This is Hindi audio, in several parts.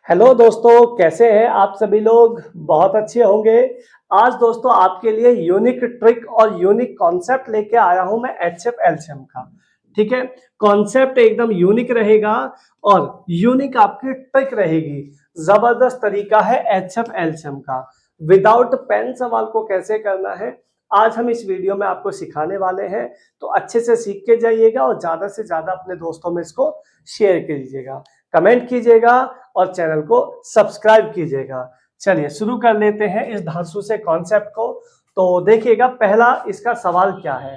हेलो दोस्तों, कैसे हैं आप सभी लोग। बहुत अच्छे होंगे। आज दोस्तों आपके लिए यूनिक ट्रिक और यूनिक कॉन्सेप्ट लेके आया हूं मैं एचएफ एलसीएम का। ठीक है, कॉन्सेप्ट एकदम यूनिक रहेगा और यूनिक आपकी ट्रिक रहेगी। जबरदस्त तरीका है एचएफ एलसीएम का। विदाउट पेन सवाल को कैसे करना है आज हम इस वीडियो में आपको सिखाने वाले हैं। तो अच्छे से सीख के जाइएगा और ज्यादा से ज्यादा अपने दोस्तों में इसको शेयर कीजिएगा, कमेंट कीजिएगा और चैनल को सब्सक्राइब कीजिएगा। चलिए शुरू कर लेते हैं इस धांसू से कॉन्सेप्ट को। तो देखिएगा पहला इसका सवाल क्या है।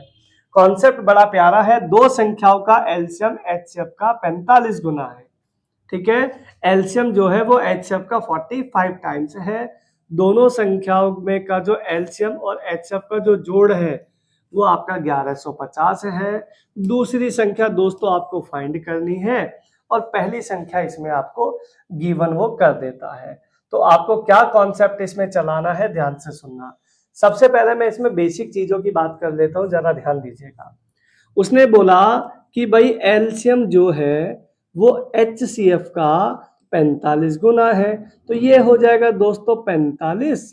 कॉन्सेप्ट बड़ा प्यारा है। दो संख्याओं का एलसीएम एचसीएफ का 45 गुना है। ठीक है, एलसीएम जो है वो एचसीएफ का 45 टाइम्स है। दोनों संख्याओं में का जो एलसीएम और एचसीएफ का जो जोड़ है वो आपका 1150 है। दूसरी संख्या दोस्तों आपको फाइंड करनी है और पहली संख्या इसमें आपको गिवन वो कर देता है। तो आपको क्या कॉन्सेप्ट इसमें चलाना है, ध्यान से सुनना। सबसे पहले मैं इसमें बेसिक चीजों की बात कर लेता हूं, जरा ध्यान दीजिएगा। उसने बोला कि भाई एलसीएम जो है वो एचसीएफ का 45 गुना है। तो ये हो जाएगा दोस्तों 45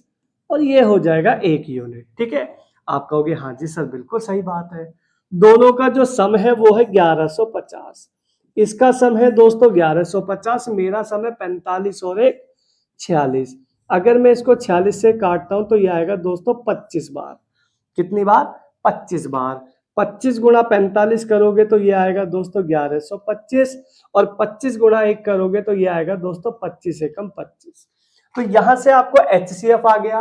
और ये हो जाएगा 1 यूनिट। ठीक है, आप कहोगे हाँ जी सर बिल्कुल सही बात है। दोनों का जो सम है वो है 1150। इसका सम है दोस्तों 1150, मेरा सम है 45 और 1 46। अगर मैं इसको 46 से काटता हूं तो ये आएगा दोस्तों 25 बार। कितनी बार? 25 बार। 25 गुणा 45 करोगे तो ये आएगा दोस्तों 1125 और 25 गुणा 1 करोगे तो ये आएगा दोस्तों 25 एकम 25। तो यहां से आपको एचसीएफ आ गया,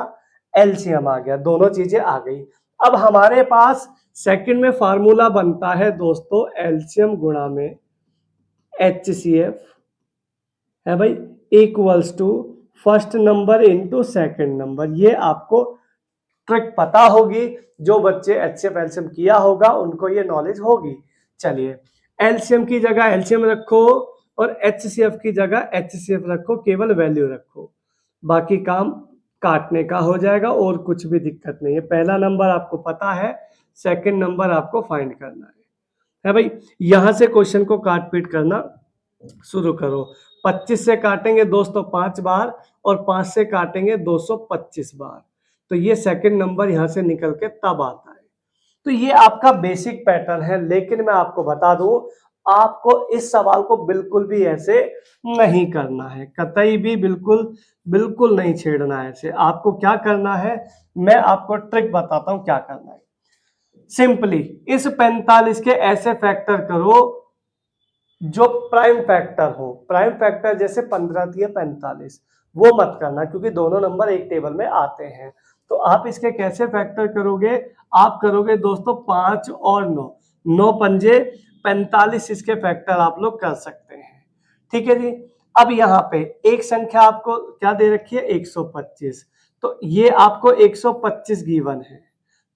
एलसीएम आ गया, दोनों चीजें आ गई। अब हमारे पास सेकंड में फार्मूला बनता है दोस्तों एलसीएम गुणा में एचसीएफ है भाई, equals to first number into second number. ये आपको ट्रिक पता होगी। जो बच्चे एचसीएफ एलसीएम किया होगा उनको ये नॉलेज होगी। चलिए, एलसीएम की जगह एलसीएम रखो और एचसीएफ की जगह एचसीएफ रखो, केवल वैल्यू रखो, बाकी काम काटने का हो जाएगा और कुछ भी दिक्कत नहीं है। पहला नंबर आपको पता है, सेकंड नंबर आपको फाइंड करना है भाई। यहां से क्वेश्चन को काट पीट करना शुरू करो। 25 से काटेंगे दोस्तों 5 बार और 5 से काटेंगे 225 बार। तो ये सेकंड नंबर यहां से निकल के तब आता है। तो ये आपका बेसिक पैटर्न है। लेकिन मैं आपको बता दूं, आपको इस सवाल को बिल्कुल भी ऐसे नहीं करना है, कतई भी बिल्कुल बिल्कुल नहीं छेड़ना है ऐसे। आपको क्या करना है, मैं आपको ट्रिक बताता हूं क्या करना है। सिंपली इस 45 के ऐसे फैक्टर करो जो प्राइम फैक्टर हो। प्राइम फैक्टर जैसे 15 दिया 45, वो मत करना क्योंकि दोनों नंबर एक टेबल में आते हैं। तो आप इसके कैसे फैक्टर करोगे, आप करोगे दोस्तों 5 और 9, 9 पंजे 45, इसके फैक्टर आप लोग कर सकते हैं। ठीक है जी। अब यहाँ पे एक संख्या आपको क्या दे रखी है, 125। तो ये आपको 125 गिवन है।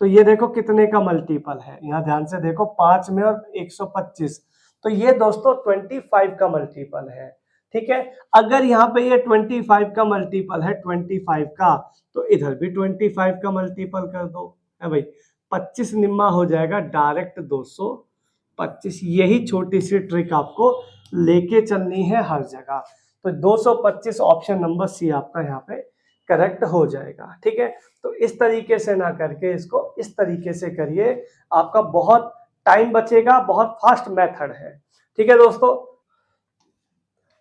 तो ये देखो कितने का मल्टीपल है, यहाँ ध्यान से देखो 5 में और 125। तो ये दोस्तों 25 का मल्टीपल है। ठीक है, अगर यहाँ पे ये 25 का मल्टीपल है 25 का, तो इधर भी 25 का मल्टीपल कर दो है भाई। 25 निम्मा हो जाएगा डायरेक्ट 225। यही छोटी सी ट्रिक आपको लेके चलनी है हर जगह। तो 225 ऑप्शन नंबर सी आपका यहाँ पे करेक्ट हो जाएगा। ठीक है, तो इस तरीके से ना करके इसको इस तरीके से करिए, आपका बहुत टाइम बचेगा, बहुत फास्ट मेथड है। ठीक है दोस्तों,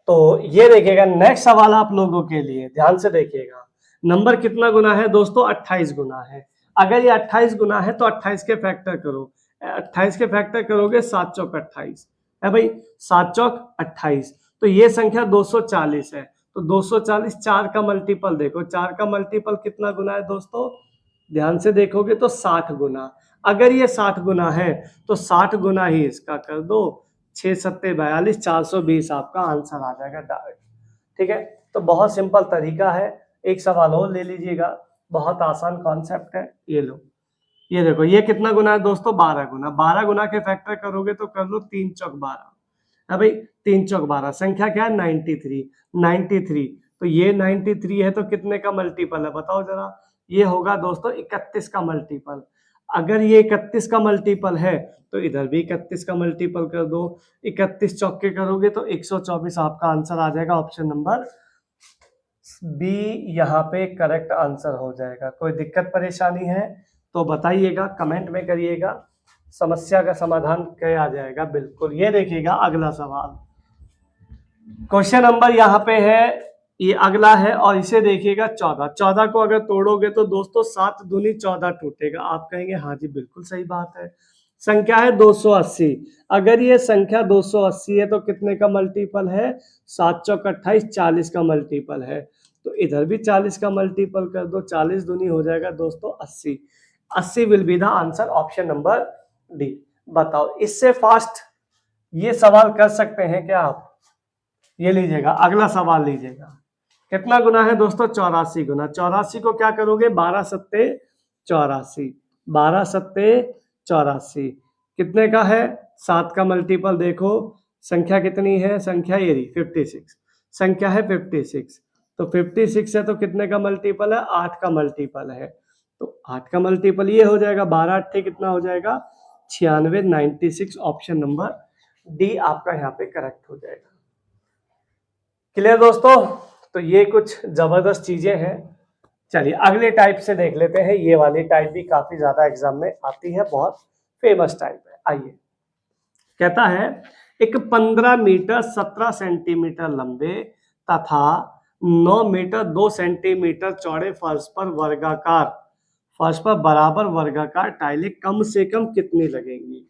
तो ये देखिएगा नेक्स्ट सवाल आप लोगों के लिए, ध्यान से देखिएगा। नंबर कितना गुना है दोस्तों, 28 गुना है। अगर ये 28 गुना है तो 28 के फैक्टर करो। 28 के फैक्टर करोगे 7 चौक 28 है भाई, 7 चौक 28। तो ये संख्या 240 है। तो 240 4 का मल्टीपल देखो, 4 का मल्टीपल कितना गुना है दोस्तों, ध्यान से देखोगे तो 60 गुना। अगर ये 60 गुना है तो 60 गुना ही इसका कर दो, 6 सत्ते 42, 420 आपका आंसर आ जाएगा डायरेक्ट। ठीक है, तो बहुत सिंपल तरीका है। एक सवाल और ले लीजिएगा, बहुत आसान कॉन्सेप्ट है। ये लो, ये देखो ये कितना गुना है दोस्तों, 12 गुना। 12 गुना के फैक्टर करोगे तो कर लो 3 चौक 12 है भाई, 3 चौक 12। संख्या क्या है, 93। 93, तो ये 93 है तो कितने का मल्टीपल है बताओ जरा। ये होगा दोस्तों 31 का मल्टीपल। अगर ये 31 का मल्टीपल है तो इधर भी 31 का मल्टीपल कर दो। 31 चौके करोगे तो 124 आपका आंसर आ जाएगा, ऑप्शन नंबर बी यहाँ पे करेक्ट आंसर हो जाएगा। कोई दिक्कत परेशानी है तो बताइएगा, कमेंट में करिएगा, समस्या का समाधान किया जाएगा बिल्कुल। ये देखिएगा अगला सवाल, क्वेश्चन नंबर यहाँ पे है, ये अगला है और इसे देखिएगा 14। 14 को अगर तोड़ोगे तो दोस्तों 7 दूनी 14 टूटेगा। आप कहेंगे हाँ जी बिल्कुल सही बात है। संख्या है 280। अगर ये संख्या 280 है तो कितने का मल्टीपल है? 7 चौक 28, 40 का मल्टीपल है। तो इधर भी 40 का मल्टीपल कर दो, 40 दूनी हो जाएगा दोस्तों 80। 80 will be the answer, option number D. बताओ, इससे फास्ट ये सवाल कर सकते हैं क्या आप? ये लीजिएगा, अगला सवाल लीजिएगा। कितना गुना है दोस्तों? 84 गुना। 84 को क्या करोगे? 12 सत्ते 84, 12 सत्ते 84 कितने का है? 7 का मल्टीपल देखो, संख्या कितनी है? संख्या ये 56, संख्या है 56। तो 56 है तो कितने का मल्टीपल है? 8 का मल्टीपल है। तो 8 का मल्टीपल ये हो जाएगा, 12 अट्ठे कितना हो जाएगा? 96, 96। ऑप्शन नंबर डी आपका यहाँ पे करेक्ट हो जाएगा। क्लियर दोस्तों? तो ये कुछ जबरदस्त चीजें हैं। चलिए अगले टाइप से देख लेते हैं। ये वाली टाइप भी काफी ज्यादा एग्जाम में आती है, बहुत फेमस टाइप है। आइए, कहता है एक 15 मीटर 17 सेंटीमीटर लंबे तथा 9 मीटर 2 सेंटीमीटर चौड़े फर्श पर बराबर वर्गाकार टाइलें कम से कम कितनी लगेंगी?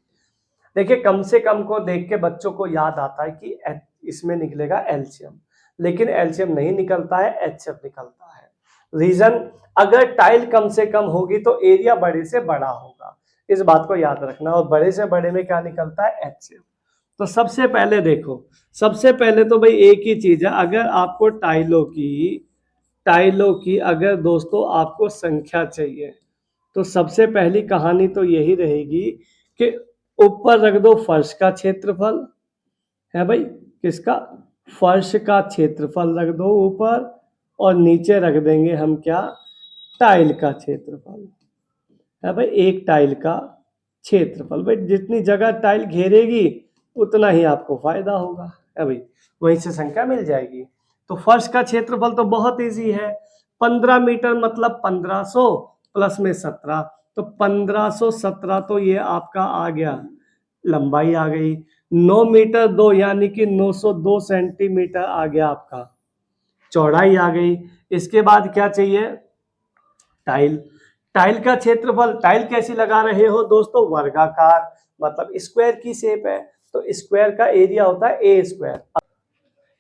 देखिए, कम से कम को देख के बच्चों को याद आता है कि इसमें निकलेगा एलसीएम, लेकिन एलसीएम नहीं निकलता है, एचसीएफ निकलता है। रीजन, अगर टाइल कम से कम होगी तो एरिया बड़े से बड़ा होगा, इस बात को याद रखना। और बड़े से बड़े में क्या निकलता है? एचसीएफ। तो सबसे पहले देखो, सबसे पहले तो भाई एक ही चीज है, अगर आपको टाइलों की अगर दोस्तों आपको संख्या चाहिए तो सबसे पहली कहानी तो यही रहेगी कि ऊपर रख दो फर्श का क्षेत्रफल, है भाई, किसका? फर्श का क्षेत्रफल रख दो ऊपर, और नीचे रख देंगे हम क्या? टाइल का क्षेत्रफल, है भाई, एक टाइल का क्षेत्रफल। भाई जितनी जगह टाइल घेरेगी उतना ही आपको फायदा होगा, है भाई, वहीं से संख्या मिल जाएगी। तो फर्श का क्षेत्रफल तो बहुत इजी है, 15 मीटर मतलब 1500 प्लस में 17, तो 1517 तो ये आपका आ गया, लंबाई आ गई। 9 मीटर 2 यानी कि 902 सेंटीमीटर आ गया आपका, चौड़ाई आ गई। इसके बाद क्या चाहिए? टाइल। टाइल का क्षेत्रफल, टाइल कैसी लगा रहे हो दोस्तों? वर्गाकार, मतलब स्क्वायर की शेप है, तो स्क्वायर का एरिया होता है ए स्क्वायर।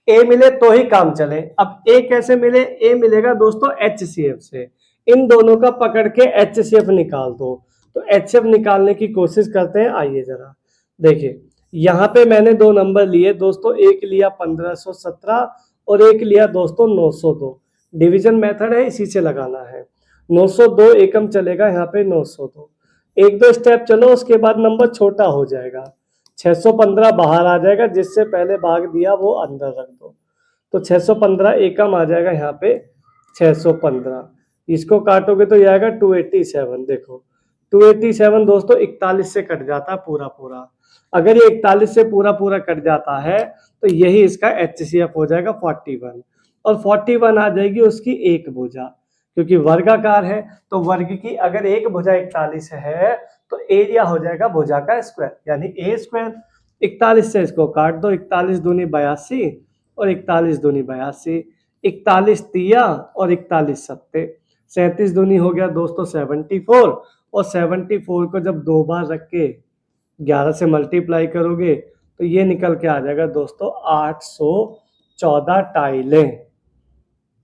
ए मिले तो ही काम चले। अब ए कैसे मिले? ए मिलेगा दोस्तों एचसीएफ से। इन दोनों का पकड़ के एचसीएफ निकाल दो। तो एचसीएफ निकालने की कोशिश करते हैं। आइए जरा देखिए, यहाँ पे मैंने दो नंबर लिए दोस्तों, एक लिया 1517 और एक लिया दोस्तों 902। डिवीजन मेथड है, इसी से लगाना है। 902 एकम चलेगा, यहाँ पे 902। एक दो स्टेप चलो, उसके बाद नंबर छोटा हो जाएगा, 615 बाहर आ जाएगा, जिससे पहले भाग दिया वो अंदर रख दो। तो 615 एकम आ जाएगा यहाँ पे 615। इसको काटोगे तो ये आएगा 287। देखो 287 दोस्तों 41 से कट जाता है पूरा पूरा। अगर ये 41 से पूरा पूरा कट जाता है तो यही इसका एचसीएफ हो जाएगा 41, और 41 आ जाएगी उसकी एक भुजा, क्योंकि वर्गाकार है तो वर्ग की अगर एक भुजा 41 है तो एरिया हो जाएगा भुजा का स्क्वायर, यानी ए स्क्वायर। 41 से इसको काट दो, 41 दूनी 82 और 41 दूनी 82, 41 तिया और 41 सत्ते, 37 दूनी हो गया दोस्तों 74, और 74 को जब दो बार रख के 11 से मल्टीप्लाई करोगे तो ये निकल के आ जाएगा दोस्तों 814 टाइलें।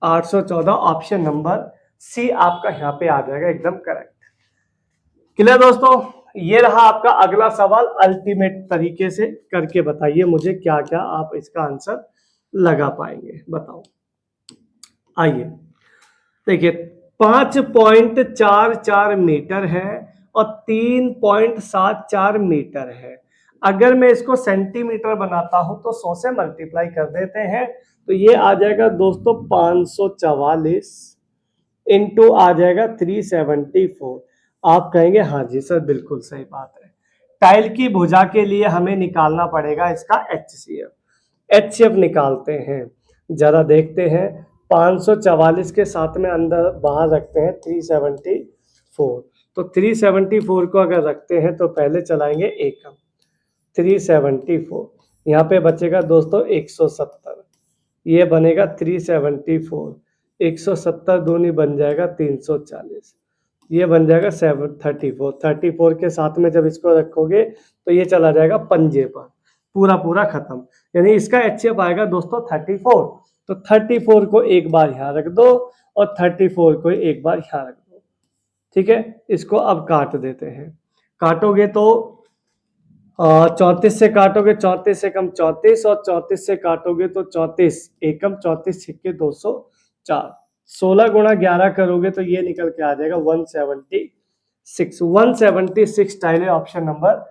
814, ऑप्शन नंबर सी आपका यहाँ पे आ जाएगा एकदम करेक्ट। क्लियर दोस्तों? ये रहा आपका अगला सवाल। अल्टीमेट तरीके से करके बताइए मुझे क्या क्या आप इसका आंसर लगा पाएंगे, बताओ। आइए देखिए, 5.44 मीटर है और 3.74 मीटर है। अगर मैं इसको सेंटीमीटर बनाता हूं तो 100 से मल्टीप्लाई कर देते हैं, तो ये आ जाएगा दोस्तों 544 इंटू आ जाएगा 374। आप कहेंगे हाँ जी सर बिल्कुल सही बात है। टाइल की भुजा के लिए हमें निकालना पड़ेगा इसका एचसीएफ। एचसीएफ निकालते हैं, जरा देखते हैं। 544 के साथ में अंदर बाहर रखते हैं 374। तो 374 को अगर रखते हैं तो पहले चलाएंगे एकम 374, यहाँ पे बचेगा दोस्तों 170, ये बनेगा 374, 170 दूनी बन जाएगा 340, ये बन जाएगा 734 के साथ में जब इसको रखोगे तो ये चला जाएगा पंजे पर, पूरा खत्म। यानी इसका HCF आएगा दोस्तों 34। तो 34 को एक बार यहाँ रख दो और 34 को एक बार यहाँ रख दो। ठीक है, इसको अब काट देते हैं। काटोगे तो 34 से काटोगे 34 से कम 34, और 34 से काटोगे तो 34 एकम 34 छिक्के 204, 16 गुणा 11 करोगे तो ये निकल के आ जाएगा 176 टाइल ऑप्शन नंबर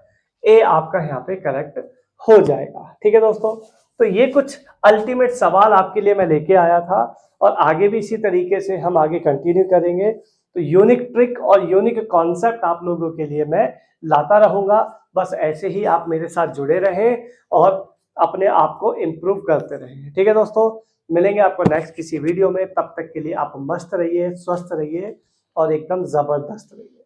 ए आपका यहाँ पे करेक्ट हो जाएगा। ठीक है दोस्तों, तो ये कुछ अल्टीमेट सवाल आपके लिए मैं लेके आया था और आगे भी इसी तरीके से हम आगे कंटिन्यू करेंगे। तो यूनिक ट्रिक और यूनिक कॉन्सेप्ट आप लोगों के लिए मैं लाता रहूंगा। बस ऐसे ही आप मेरे साथ जुड़े रहें और अपने आप को इम्प्रूव करते रहें। ठीक है दोस्तों, मिलेंगे आपको नेक्स्ट किसी वीडियो में। तब तक के लिए आप मस्त रहिए, स्वस्थ रहिए और एकदम जबरदस्त रहिए।